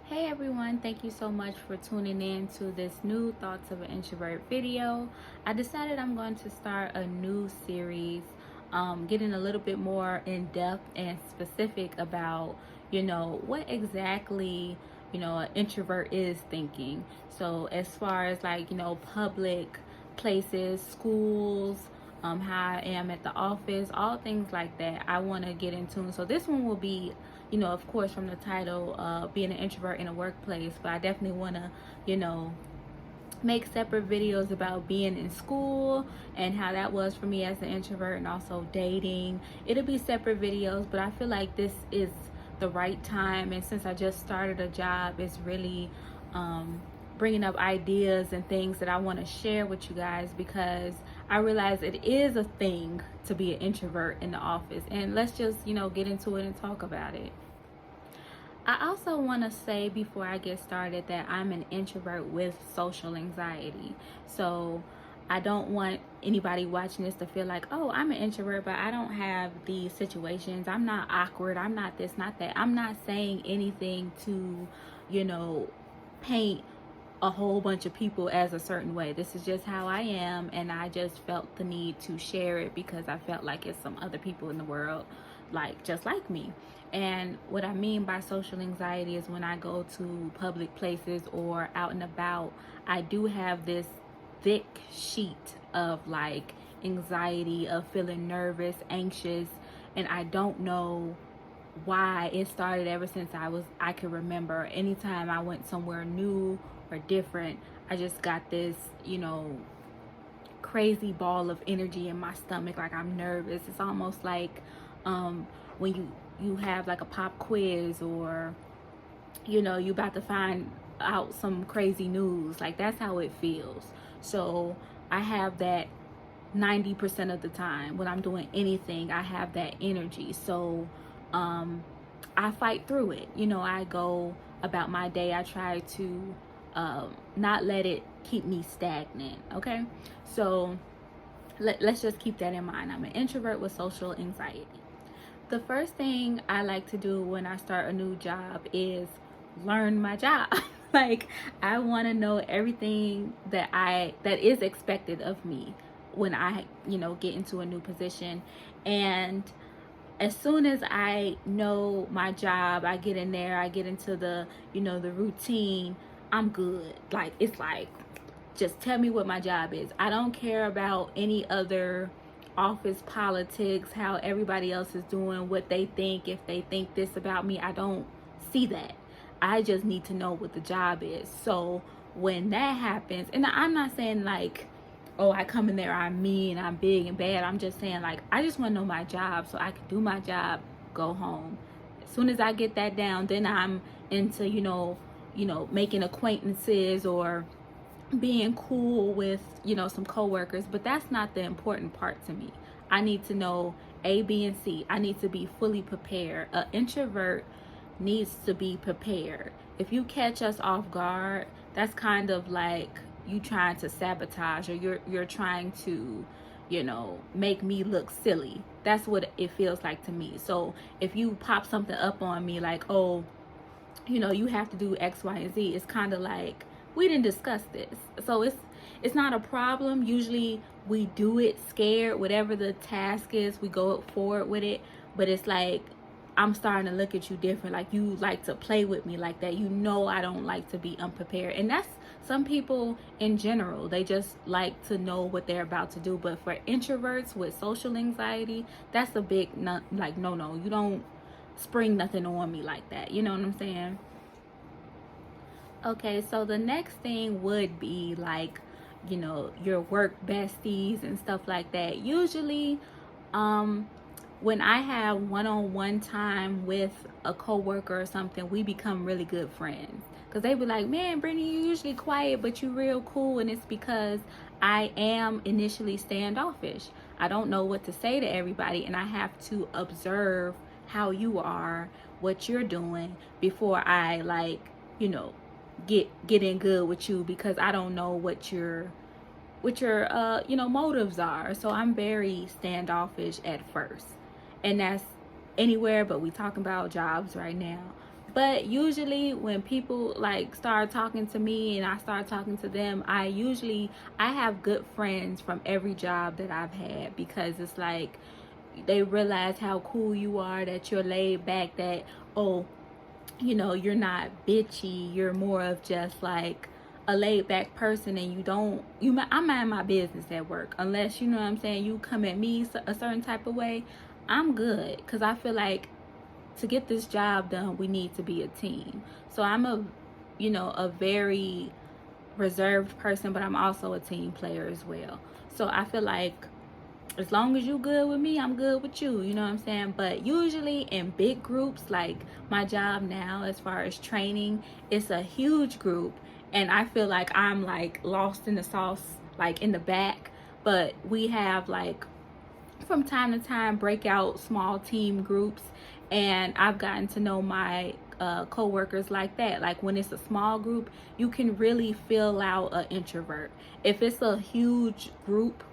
Hey everyone, thank you so much for tuning in to this new Thoughts of an Introvert video. I decided I'm going to start a new series, getting a little bit more in depth and specific about, what exactly, an introvert is thinking. So as far as like, public places, schools, how I am at the office, all things like that, I want to get into. So this one will be, of course, from the title, being an introvert in a workplace, but I definitely want to, make separate videos about being in school and how that was for me as an introvert, and also dating. It'll be separate videos, but I feel like this is the right time, and since I just started a job, it's really bringing up ideas and things that I want to share with you guys, because I realize it is a thing to be an introvert in the office. And let's just, get into it and talk about it. I also want to say before I get started that I'm an introvert with social anxiety. So I don't want anybody watching this to feel like, oh, I'm an introvert, but I don't have these situations. I'm not awkward. I'm not this, not that. I'm not saying anything to, paint a whole bunch of people as a certain way. This is just how I am, and I just felt the need to share it because I felt like it's some other people in the world just like me. And what I mean by social anxiety is when I go to public places or out and about, I do have this thick sheet of like anxiety, of feeling nervous, anxious, and I don't know why. It started ever since I could remember. Anytime I went somewhere new or different, I just got this, crazy ball of energy in my stomach, like I'm nervous. It's almost like when you have like a pop quiz, or you about to find out some crazy news. Like, that's how it feels. So I have that 90% of the time when I'm doing anything. I have that energy. So I fight through it. I go about my day. I try to not let it keep me stagnant. Okay, so let's just keep that in mind. I'm an introvert with social anxiety. The first thing I like to do when I start a new job is learn my job. Like, I want to know everything that is expected of me when I, get into a new position. And as soon as I know my job, I get in there, I get into the, the routine, I'm good. Like, it's like, just tell me what my job is. I don't care about any other office politics, how everybody else is doing, what they think, if they think this about me. I don't see that. I just need to know what the job is. So when that happens, and I'm not saying like, oh, I come in there, I'm mean, I'm big and bad. I'm just saying, like, I just want to know my job so I can do my job, go home. As soon as I get that down, then I'm into, making acquaintances or being cool with, some coworkers. But that's not the important part to me. I need to know A, B, and C. I need to be fully prepared. An introvert needs to be prepared. If you catch us off guard, that's kind of like you trying to sabotage, or you're trying to, make me look silly. That's what it feels like to me. So if you pop something up on me like, oh, you have to do X, Y, and Z, it's kind of like, we didn't discuss this. So it's not a problem. Usually we do it scared. Whatever the task is, we go forward with it. But it's like, I'm starting to look at you different. Like, you like to play with me like that. I don't like to be unprepared. And that's some people in general. They just like to know what they're about to do. But for introverts with social anxiety, that's a big no. You don't spring nothing on me like that. You know what I'm saying? Okay, so the next thing would be like, your work besties and stuff like that. Usually, when I have one-on-one time with a coworker or something, we become really good friends. Cause they be like, man, Brittany, you usually quiet, but you real cool. And it's because I am initially standoffish. I don't know what to say to everybody, and I have to observe how you are, what you're doing, before I like, get in good with you, because I don't know what your motives are. So I'm very standoffish at first, and that's anywhere, but we talking about jobs right now. But usually when people like start talking to me and I start talking to them, I have good friends from every job that I've had, because it's like they realize how cool you are, that you're laid back, that, oh, you're not bitchy, you're more of just like a laid back person, and I mind my business at work, unless, you know what I'm saying, you come at me a certain type of way, I'm good, because I feel like to get this job done, we need to be a team. So I'm a very reserved person, but I'm also a team player as well. So I feel like as long as you good with me, I'm good with you, you know what I'm saying? But usually in big groups, like my job now, as far as training, it's a huge group, and I feel like I'm like lost in the sauce, like in the back. But we have like from time to time breakout small team groups, and I've gotten to know my co-workers like that. Like when it's a small group, you can really feel out an introvert. If it's a huge group,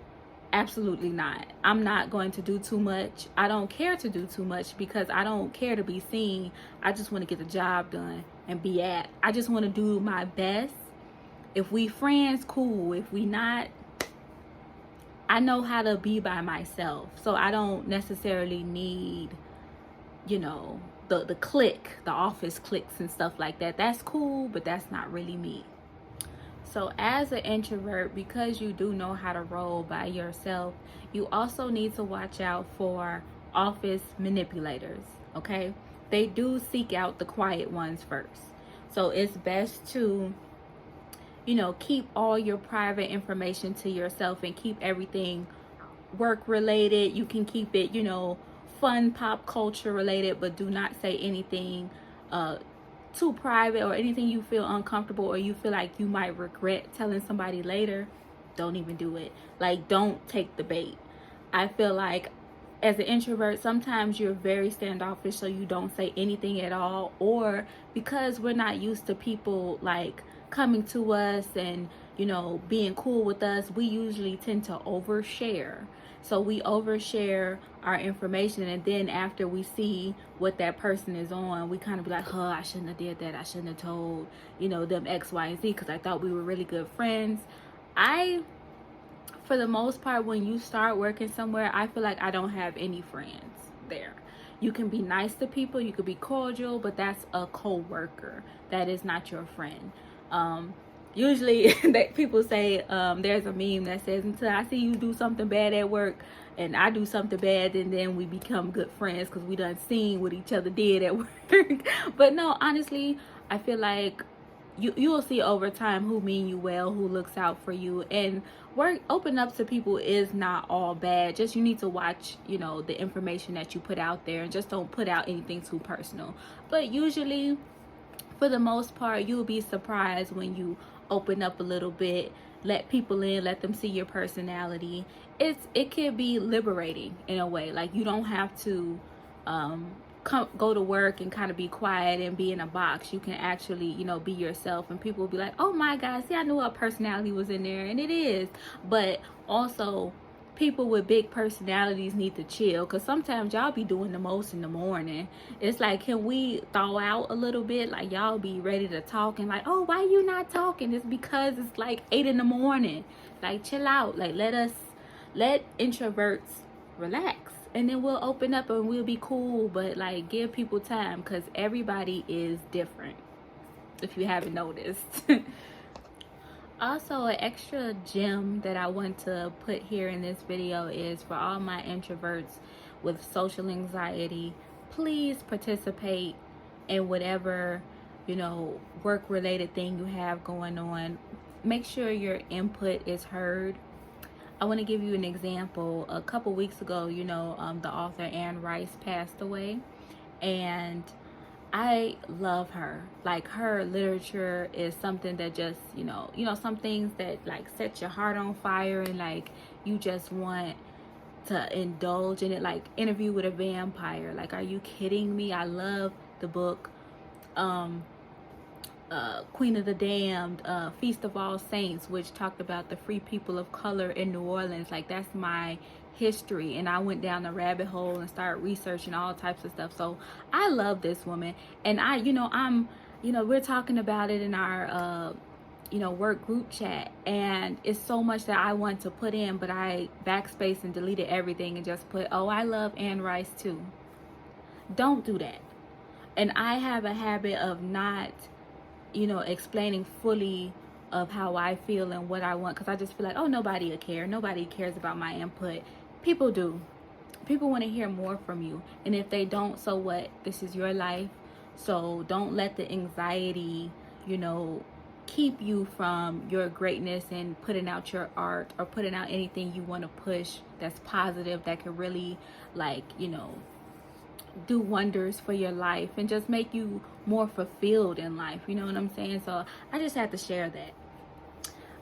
absolutely not. I'm not going to do too much. I don't care to do too much, because I don't care to be seen. I just want to get the job done and I just want to do my best. If we friends, cool. If we not, I know how to be by myself. So I don't necessarily need, the clique, the office cliques and stuff like that. That's cool, but that's not really me. So as an introvert, because you do know how to roll by yourself, you also need to watch out for office manipulators, okay? They do seek out the quiet ones first. So it's best to, keep all your private information to yourself and keep everything work related. You can keep it, fun, pop culture related, but do not say anything too private, or anything you feel uncomfortable or you feel like you might regret telling somebody later. Don't even do it. Like, don't take the bait. I feel like as an introvert, sometimes you're very standoffish, so you don't say anything at all, or because we're not used to people like coming to us and being cool with us, we usually tend to overshare. So we overshare our information, and then after we see what that person is on, we kind of be like, I shouldn't have did that. I shouldn't have told, them X, Y, and Z, because I thought we were really good friends. For the most part, when you start working somewhere, I feel like I don't have any friends there. You can be nice to people, you could be cordial, but that's a co-worker. That is not your friend. Usually that people say, there's a meme that says, until I see you do something bad at work and I do something bad, and then we become good friends because we done seen what each other did at work. But no, honestly, I feel like you will see over time who mean you well, who looks out for you, and open up to people is not all bad. Just you need to watch, the information that you put out there, and just don't put out anything too personal. But usually, for the most part, you'll be surprised when you open up a little bit, let people in, let them see your personality. It can be liberating in a way. Like, you don't have to go to work and kind of be quiet and be in a box. You can actually, be yourself, and people will be like, oh my God, see, I knew our personality was in there, and it is. But also, people with big personalities need to chill, because sometimes y'all be doing the most in the morning. It's like, can we thaw out a little bit? Like, y'all be ready to talk and like, oh, why you not talking? It's because it's like 8 in the morning. Like, chill out. Like, let introverts relax, and then we'll open up and we'll be cool. But like, give people time, because everybody is different, if you haven't noticed. Also, an extra gem that I want to put here in this video is for all my introverts with social anxiety. Please participate in whatever, work related thing you have going on. Make sure your input is heard. I want to give you an example. A couple weeks ago, the author Anne Rice passed away, and I love her. Like, her literature is something that just, some things that like set your heart on fire, and like you just want to indulge in it. Like Interview with a Vampire. Like, are you kidding me? I love the book. Queen of the Damned, Feast of All Saints, which talked about the free people of color in New Orleans. Like, that's my history, and I went down the rabbit hole and started researching all types of stuff. So I love this woman, and we're talking about it in our work group chat, and it's so much that I want to put in, but I backspace and deleted everything and just put, oh, I love Anne Rice too. Don't do that. And I have a habit of not, explaining fully of how I feel and what I want, because I just feel like, oh, nobody will care. Nobody cares about my input. People do. People want to hear more from you. And if they don't, so what? This is your life. So don't let the anxiety, keep you from your greatness and putting out your art or putting out anything you want to push that's positive, that could really, do wonders for your life and just make you more fulfilled in life. You know what I'm saying? So I just had to share that.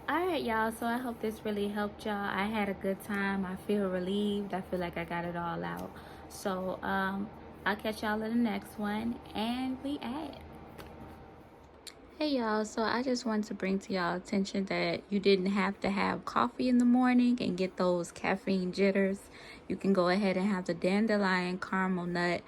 All right, y'all. So I hope this really helped y'all. I had a good time. I feel relieved. I feel like I got it all out. So I'll catch y'all in the next one, and we at. Hey y'all, so I just wanted to bring to y'all attention that you didn't have to have coffee in the morning and get those caffeine jitters. You can go ahead and have the dandelion caramel nut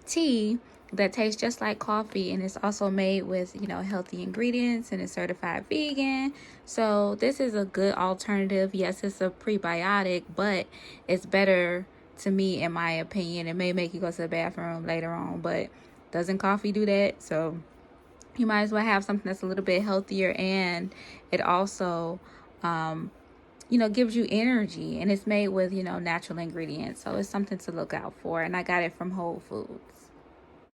tea that tastes just like coffee, and it's also made with healthy ingredients, and it's certified vegan. So this is a good alternative. Yes, it's a prebiotic, but it's better to me, in my opinion. It may make you go to the bathroom later on, but doesn't coffee do that? So you might as well have something that's a little bit healthier, and it also gives you energy, and it's made with natural ingredients. So it's something to look out for, and I got it from Whole Foods.